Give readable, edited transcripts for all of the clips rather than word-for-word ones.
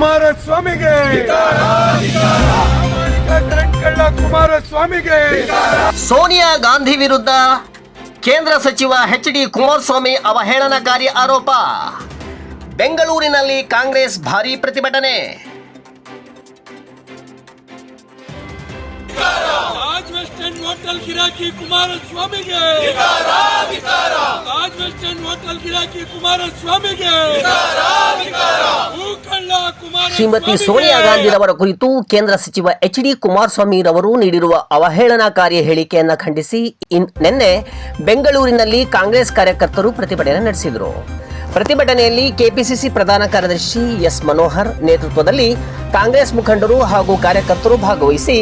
ಕುಮಾರಸ್ವಾಮಿಗೆ ಕುಮಾರಸ್ವಾಮಿಗೆ ಸೋನಿಯಾ ಗಾಂಧಿ ವಿರುದ್ಧ ಕೇಂದ್ರ ಸಚಿವ ಎಚ್.ಡಿ. ಕುಮಾರಸ್ವಾಮಿ ಅವಹೇಳನಕಾರಿ ಆರೋಪ. ಬೆಂಗಳೂರಿನಲ್ಲಿ ಕಾಂಗ್ರೆಸ್ ಭಾರೀ ಪ್ರತಿಭಟನೆ. ತಾಜ್ ವೆಸ್ಟ್ ಎಂಡ್ ಹೋಟೆಲ್ ಗಿರಾಕಿ ಕುಮಾರಸ್ವಾಮಿಗೆ, ತಾಜ್ ವೆಸ್ಟ್ ಎಂಡ್ ಹೋಟೆಲ್ ಗಿರಾಕಿ ಕುಮಾರಸ್ವಾಮಿಗೆ, ಶ್ರೀಮತಿ ಸೋನಿಯಾ ಗಾಂಧಿರವರ ಕುರಿತು ಕೇಂದ್ರ ಸಚಿವ ಎಚ್.ಡಿ. ಕುಮಾರಸ್ವಾಮಿ ರವರು ನೀಡಿರುವ ಅವಹೇಳನಕಾರಿ ಹೇಳಿಕೆಯನ್ನು ಖಂಡಿಸಿ ನಿನ್ನೆ ಬೆಂಗಳೂರಿನಲ್ಲಿ ಕಾಂಗ್ರೆಸ್ ಕಾರ್ಯಕರ್ತರು ಪ್ರತಿಭಟನೆ ನಡೆಸಿದರು. ಪ್ರತಿಭಟನೆಯಲ್ಲಿ ಕೆಪಿಸಿಸಿ ಪ್ರಧಾನ ಕಾರ್ಯದರ್ಶಿ ಎಸ್ ಮನೋಹರ್ ನೇತೃತ್ವದಲ್ಲಿ ಕಾಂಗ್ರೆಸ್ ಮುಖಂಡರು ಹಾಗೂ ಕಾರ್ಯಕರ್ತರು ಭಾಗವಹಿಸಿ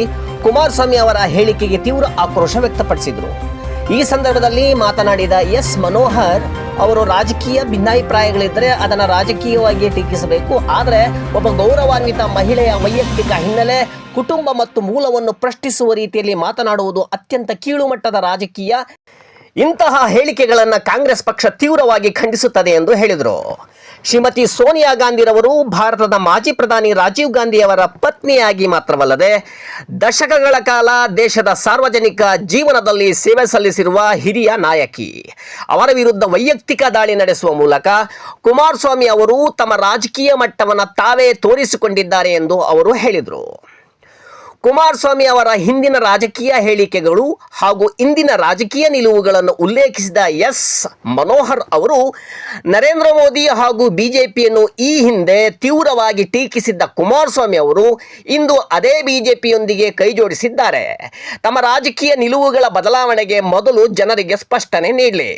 ಕುಮಾರಸ್ವಾಮಿ ಅವರ ಹೇಳಿಕೆಗೆ ತೀವ್ರ ಆಕ್ರೋಶ ವ್ಯಕ್ತಪಡಿಸಿದರು. ಈ ಸಂದರ್ಭದಲ್ಲಿ ಮಾತನಾಡಿದ ಎಸ್ ಮನೋಹರ್ ಅವರು, ರಾಜಕೀಯ ಭಿನ್ನಾಭಿಪ್ರಾಯಗಳಿದ್ದರೆ ಅದನ್ನು ರಾಜಕೀಯವಾಗಿ ಟೀಕಿಸಬೇಕು, ಆದರೆ ಒಬ್ಬ ಗೌರವಾನ್ವಿತ ಮಹಿಳೆಯ ವೈಯಕ್ತಿಕ ಹಿನ್ನೆಲೆ, ಕುಟುಂಬ ಮತ್ತು ಮೂಲವನ್ನು ಪ್ರಶ್ನಿಸುವ ರೀತಿಯಲ್ಲಿ ಮಾತನಾಡುವುದು ಅತ್ಯಂತ ಕೀಳುಮಟ್ಟದ ರಾಜಕೀಯ. ಇಂತಹ ಹೇಳಿಕೆಗಳನ್ನು ಕಾಂಗ್ರೆಸ್ ಪಕ್ಷ ತೀವ್ರವಾಗಿ ಖಂಡಿಸುತ್ತದೆ ಎಂದು ಹೇಳಿದರು. ಶ್ರೀಮತಿ ಸೋನಿಯಾ ಗಾಂಧಿರವರು ಭಾರತದ ಮಾಜಿ ಪ್ರಧಾನಿ ರಾಜೀವ್ ಗಾಂಧಿಯವರ ಪತ್ನಿಯಾಗಿ ಮಾತ್ರವಲ್ಲದೆ ದಶಕಗಳ ಕಾಲ ದೇಶದ ಸಾರ್ವಜನಿಕ ಜೀವನದಲ್ಲಿ ಸೇವೆ ಸಲ್ಲಿಸಿರುವ ಹಿರಿಯ ನಾಯಕಿ. ಅವರ ವಿರುದ್ಧ ವೈಯಕ್ತಿಕ ದಾಳಿ ನಡೆಸುವ ಮೂಲಕ ಕುಮಾರಸ್ವಾಮಿ ಅವರು ತಮ್ಮ ರಾಜಕೀಯ ಮಟ್ಟವನ್ನು ತಾವೇ ತೋರಿಸಿಕೊಂಡಿದ್ದಾರೆ ಎಂದು ಅವರು ಹೇಳಿದರು. ಕುಮಾರಸ್ವಾಮಿ ಅವರ ಹಿಂದಿನ ರಾಜಕೀಯ ಹೇಳಿಕೆಗಳು ಹಾಗೂ ಇಂದಿನ ರಾಜಕೀಯ ನಿಲುವುಗಳನ್ನು ಉಲ್ಲೇಖಿಸಿದ ಎಸ್ ಮನೋಹರ್ ಅವರು, ನರೇಂದ್ರ ಮೋದಿ ಹಾಗೂ ಬಿಜೆಪಿಯನ್ನು ಈ ಹಿಂದೆ ತೀವ್ರವಾಗಿ ಟೀಕಿಸಿದ್ದ ಕುಮಾರಸ್ವಾಮಿ ಅವರು ಇಂದು ಅದೇ ಬಿಜೆಪಿಯೊಂದಿಗೆ ಕೈಜೋಡಿಸಿದ್ದಾರೆ. ತಮ್ಮ ರಾಜಕೀಯ ನಿಲುವುಗಳ ಬದಲಾವಣೆಗೆ ಮೊದಲು ಜನರಿಗೆ ಸ್ಪಷ್ಟನೆ ನೀಡಲಿ,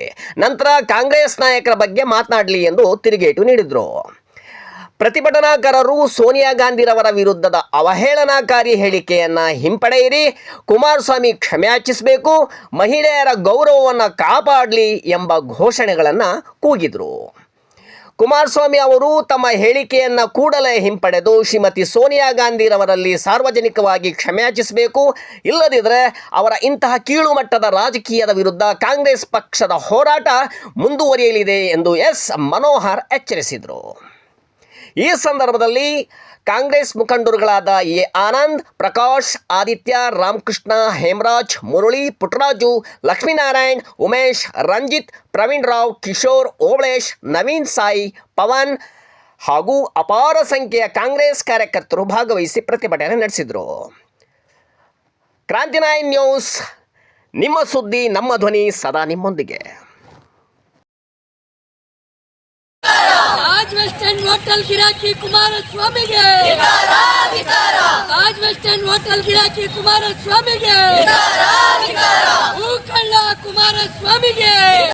ನಂತರ ಕಾಂಗ್ರೆಸ್ ನಾಯಕರ ಬಗ್ಗೆ ಮಾತನಾಡಲಿ ಎಂದು ತಿರುಗೇಟು ನೀಡಿದರು. ಪ್ರತಿಭಟನಾಕಾರರು ಸೋನಿಯಾ ಗಾಂಧಿರವರ ವಿರುದ್ಧದ ಅವಹೇಳನಕಾರಿ ಹೇಳಿಕೆಯನ್ನು ಹಿಂಪಡೆಯಿರಿ, ಕುಮಾರಸ್ವಾಮಿ ಕ್ಷಮೆಯಾಚಿಸಬೇಕು, ಮಹಿಳೆಯರ ಗೌರವವನ್ನು ಕಾಪಾಡಲಿ ಎಂಬ ಘೋಷಣೆಗಳನ್ನು ಕೂಗಿದರು. ಕುಮಾರಸ್ವಾಮಿ ಅವರು ತಮ್ಮ ಹೇಳಿಕೆಯನ್ನು ಕೂಡಲೇ ಹಿಂಪಡೆದು ಶ್ರೀಮತಿ ಸೋನಿಯಾ ಗಾಂಧಿರವರಲ್ಲಿ ಸಾರ್ವಜನಿಕವಾಗಿ ಕ್ಷಮೆಯಾಚಿಸಬೇಕು, ಇಲ್ಲದಿದ್ದರೆ ಅವರ ಇಂತಹ ಕೀಳುಮಟ್ಟದ ರಾಜಕೀಯದ ವಿರುದ್ಧ ಕಾಂಗ್ರೆಸ್ ಪಕ್ಷದ ಹೋರಾಟ ಮುಂದುವರಿಯಲಿದೆ ಎಂದು ಎಸ್ ಮನೋಹರ್ ಎಚ್ಚರಿಸಿದರು. ಈ ಸಂದರ್ಭದಲ್ಲಿ ಕಾಂಗ್ರೆಸ್ ಮುಖಂಡರುಗಳಾದ ಎ ಆನಂದ್, ಪ್ರಕಾಶ್, ಆದಿತ್ಯ, ರಾಮಕೃಷ್ಣ, ಹೇಮರಾಜ್, ಮುರಳಿ, ಪುಟ್ಟರಾಜು, ಲಕ್ಷ್ಮೀನಾರಾಯಣ್, ಉಮೇಶ್, ರಂಜಿತ್, ಪ್ರವೀಣ್ ರಾವ್, ಕಿಶೋರ್, ಓಬಳೇಶ್, ನವೀನ್ ಸಾಯಿ, ಪವನ್ ಹಾಗೂ ಅಪಾರ ಸಂಖ್ಯೆಯ ಕಾಂಗ್ರೆಸ್ ಕಾರ್ಯಕರ್ತರು ಭಾಗವಹಿಸಿ ಪ್ರತಿಭಟನೆ ನಡೆಸಿದರು. ಕ್ರಾಂತಿ9 ನ್ಯೂಸ್, ನಿಮ್ಮ ಸುದ್ದಿ ನಮ್ಮ ಧ್ವನಿ, ಸದಾ ನಿಮ್ಮೊಂದಿಗೆ. ತಾಜ್ ವೆಸ್ಟ್ ಎಂಡ್ ಹೋಟೆಲ್ ಗಿರಾಕಿ ಕುಮಾರಸ್ವಾಮಿಗೆ, ತಾಜ್ ವೆಸ್ಟ್ ಎಂಡ್ ಹೋಟೆಲ್ ಗಿರಾಕಿ ಕುಮಾರಸ್ವಾಮಿಗೆ.